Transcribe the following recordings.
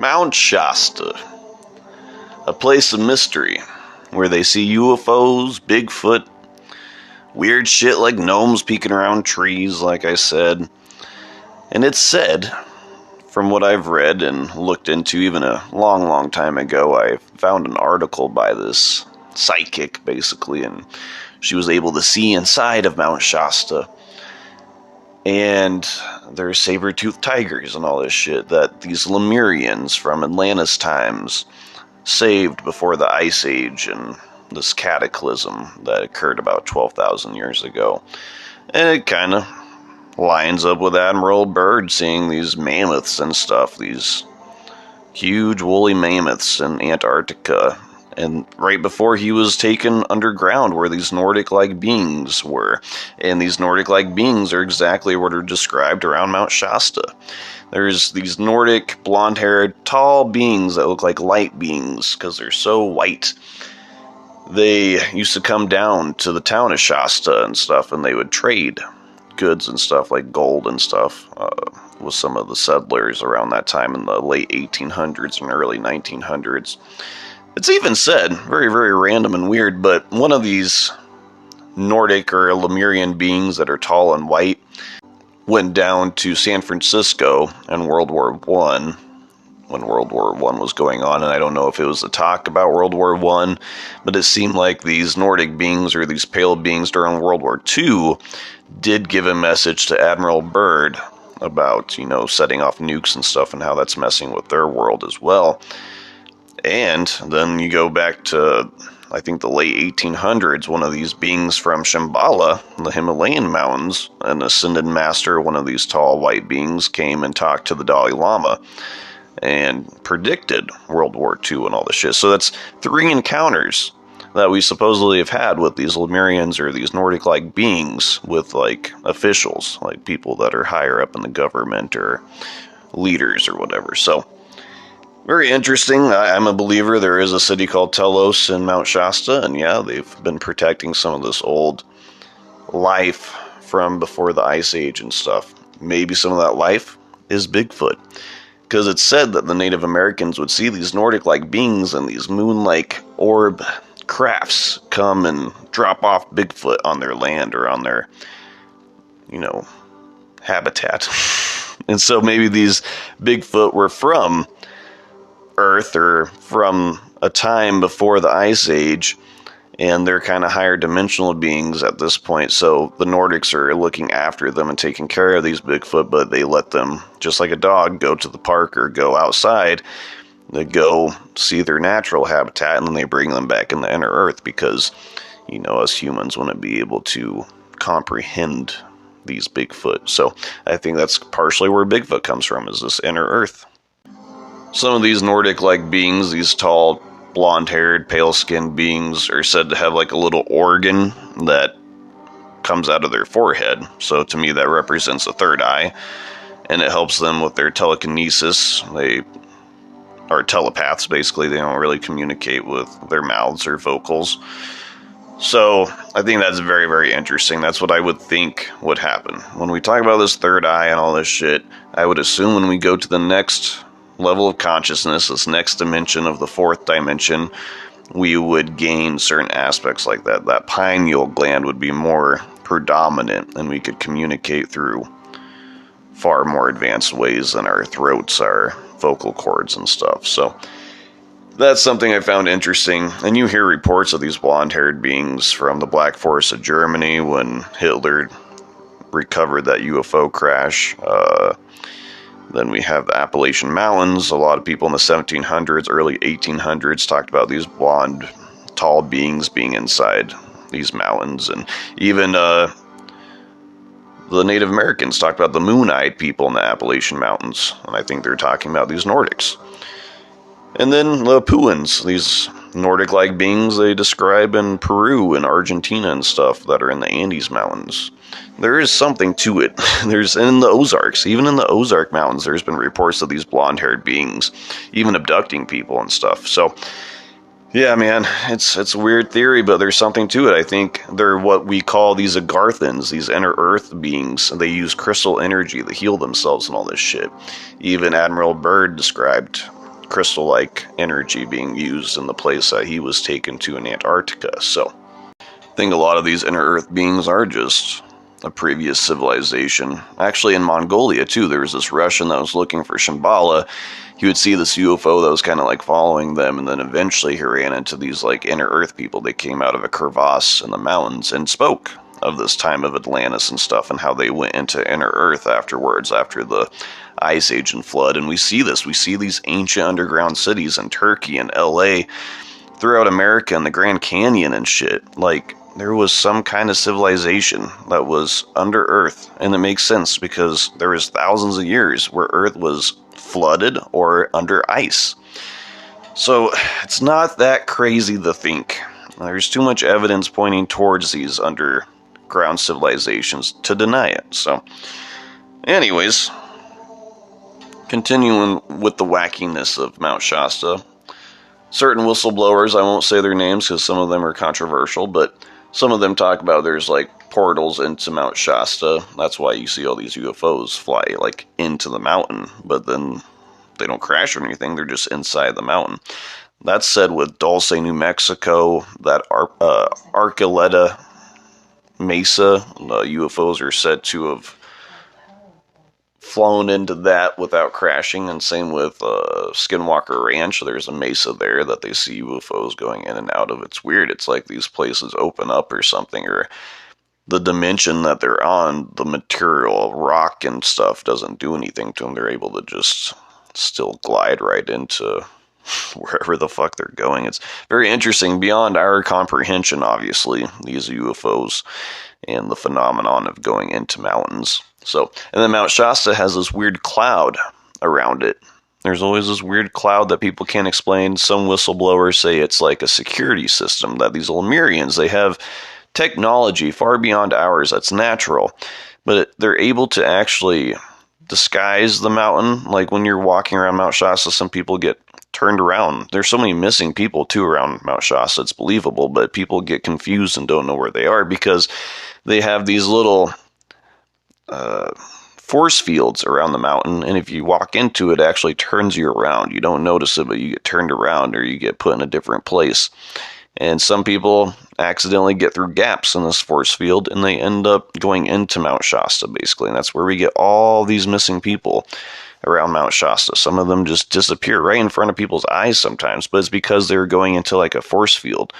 Mount Shasta, a place of mystery, where they see UFOs, Bigfoot, weird shit like gnomes peeking around trees, like I said. And it's said, from what I've read and looked into even a long time ago, I found an article by this psychic, basically, and she was able to see inside of Mount Shasta. And there's saber-toothed tigers and all this shit that these Lemurians from Atlantis times saved before the Ice Age and this cataclysm that occurred about 12,000 years ago. And it kind of lines up with Admiral Byrd seeing these mammoths and stuff, these huge woolly mammoths in Antarctica. And right before he was taken underground where these Nordic-like beings were. And these Nordic-like beings are exactly what are described around Mount Shasta. There's these Nordic, blonde-haired, tall beings that look like light beings because they're so white. They used to come down to the town of Shasta and stuff, and they would trade goods and stuff like gold and stuff with some of the settlers around that time in the late 1800s and early 1900s. It's even said, very random and weird, but one of these Nordic or Lemurian beings that are tall and white went down to San Francisco in World War I, when World War I was going on, and I don't know if it was a talk about World War I, but it seemed like these Nordic beings or these pale beings during World War II did give a message to Admiral Byrd about, setting off nukes and stuff and how that's messing with their world as well. And then you go back to, I think, the late 1800s, one of these beings from Shambhala, the Himalayan mountains, an ascended master, one of these tall white beings, came and talked to the Dalai Lama and predicted World War II and all this shit. So that's 3 encounters that we supposedly have had with these Lemurians or these Nordic-like beings with, officials, like people that are higher up in the government or leaders or whatever. So very interesting. I'm a believer there is a city called Telos in Mount Shasta, and yeah, they've been protecting some of this old life from before the Ice Age and stuff. Maybe some of that life is Bigfoot, because it's said that the Native Americans would see these Nordic-like beings and these moon-like orb crafts come and drop off Bigfoot on their land or on their, habitat. And so maybe these Bigfoot were from Earth or from a time before the Ice Age, and they're kind of higher dimensional beings at this point. So the Nordics are looking after them and taking care of these Bigfoot, but they let them, just like a dog, go to the park or go outside. They go see their natural habitat, and then they bring them back in the inner Earth because, us humans wouldn't be able to comprehend these Bigfoot. So I think that's partially where Bigfoot comes from, is this inner Earth. Some of these Nordic-like beings, these tall, blonde-haired, pale-skinned beings, are said to have a little organ that comes out of their forehead. So to me, that represents a third eye, and it helps them with their telekinesis. They are telepaths, basically. They don't really communicate with their mouths or vocals. So I think that's very interesting. That's what I would think would happen. When we talk about this third eye and all this shit, I would assume when we go to the next level of consciousness, this next dimension of the 4th dimension, we would gain certain aspects like that. That pineal gland would be more predominant, and we could communicate through far more advanced ways than our throats, our vocal cords and stuff. So that's something I found interesting. And you hear reports of these blonde-haired beings from the Black Forest of Germany when Hitler recovered that UFO crash. Then we have the Appalachian Mountains. A lot of people in the 1700s, early 1800s talked about these blonde, tall beings being inside these mountains. And even the Native Americans talked about the moon-eyed people in the Appalachian Mountains. And I think they're talking about these Nordics. And then the Puans, these Nordic-like beings they describe in Peru and Argentina and stuff that are in the Andes Mountains. There is something to it. There's in the Ozarks, even in the Ozark Mountains, there's been reports of these blonde-haired beings, even abducting people and stuff. So, yeah, man, it's a weird theory, but there's something to it. I think they're what we call these Agarthans, these inner earth beings. They use crystal energy to heal themselves and all this shit. Even Admiral Byrd described crystal-like energy being used in the place that he was taken to in Antarctica. So I think a lot of these inner Earth beings are just a previous civilization. Actually, in Mongolia, too, there was this Russian that was looking for Shambhala. He would see this UFO that was kind of like following them, and then eventually he ran into these like inner Earth people. They came out of a crevasse in the mountains and spoke of this time of Atlantis and stuff, and how they went into inner Earth afterwards, after the Ice Age and flood. And we see this. We see these ancient underground cities in Turkey and LA, throughout America and the Grand Canyon and shit. Like, there was some kind of civilization that was under Earth, and it makes sense because there was thousands of years where Earth was flooded or under ice. So it's not that crazy to think. There's too much evidence pointing towards these underground civilizations to deny it. So anyways, continuing with the wackiness of Mount Shasta, certain whistleblowers, I won't say their names because some of them are controversial, but some of them talk about there's like portals into Mount Shasta. That's why you see all these UFOs fly like into the mountain, but then they don't crash or anything. They're just inside the mountain. That's said with Dulce, New Mexico, that Archuleta Mesa, UFOs are said to have flown into that without crashing, and same with Skinwalker Ranch. There's a mesa there that they see UFOs going in and out of. It's weird. It's like these places open up or something, or the dimension that they're on, the material, rock and stuff, doesn't do anything to them. They're able to just still glide right into wherever the fuck they're going. It's very interesting, beyond our comprehension, obviously, these UFOs and the phenomenon of going into mountains. So, and then Mount Shasta has this weird cloud around it. There's always this weird cloud that people can't explain. Some whistleblowers say it's like a security system, that these Lemurians, they have technology far beyond ours that's natural, but they're able to actually disguise the mountain. Like when you're walking around Mount Shasta, some people get turned around. There's so many missing people too around Mount Shasta, it's believable, but people get confused and don't know where they are because they have these little force fields around the mountain, and if you walk into it, it actually turns you around. You don't notice it, but you get turned around or you get put in a different place. And some people accidentally get through gaps in this force field, and they end up going into Mount Shasta, basically. And that's where we get all these missing people around Mount Shasta. Some of them just disappear right in front of people's eyes sometimes, but it's because they're going into like a force field.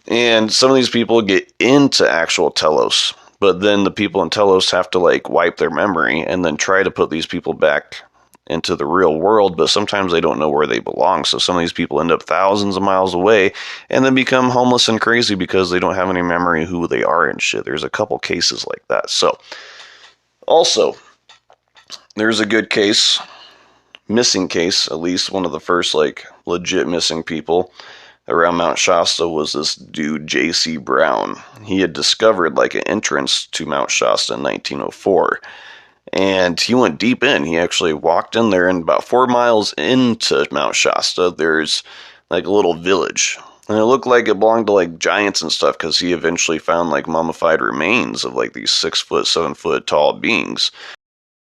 And some of these people get into actual Telos, but then the people in Telos have to like wipe their memory and then try to put these people back into the real world, but sometimes they don't know where they belong. So some of these people end up thousands of miles away and then become homeless and crazy because they don't have any memory of who they are and shit. There's a couple cases like that. So also, there's a good case, missing case, at least one of the first like legit missing people around Mount Shasta was this dude, J.C. Brown. He had discovered like an entrance to Mount Shasta in 1904. And he went deep in. He actually walked in there, and about 4 miles into Mount Shasta, there's like a little village. And it looked like it belonged to like giants and stuff, because he eventually found like mummified remains of like these 6 foot, 7 foot tall beings.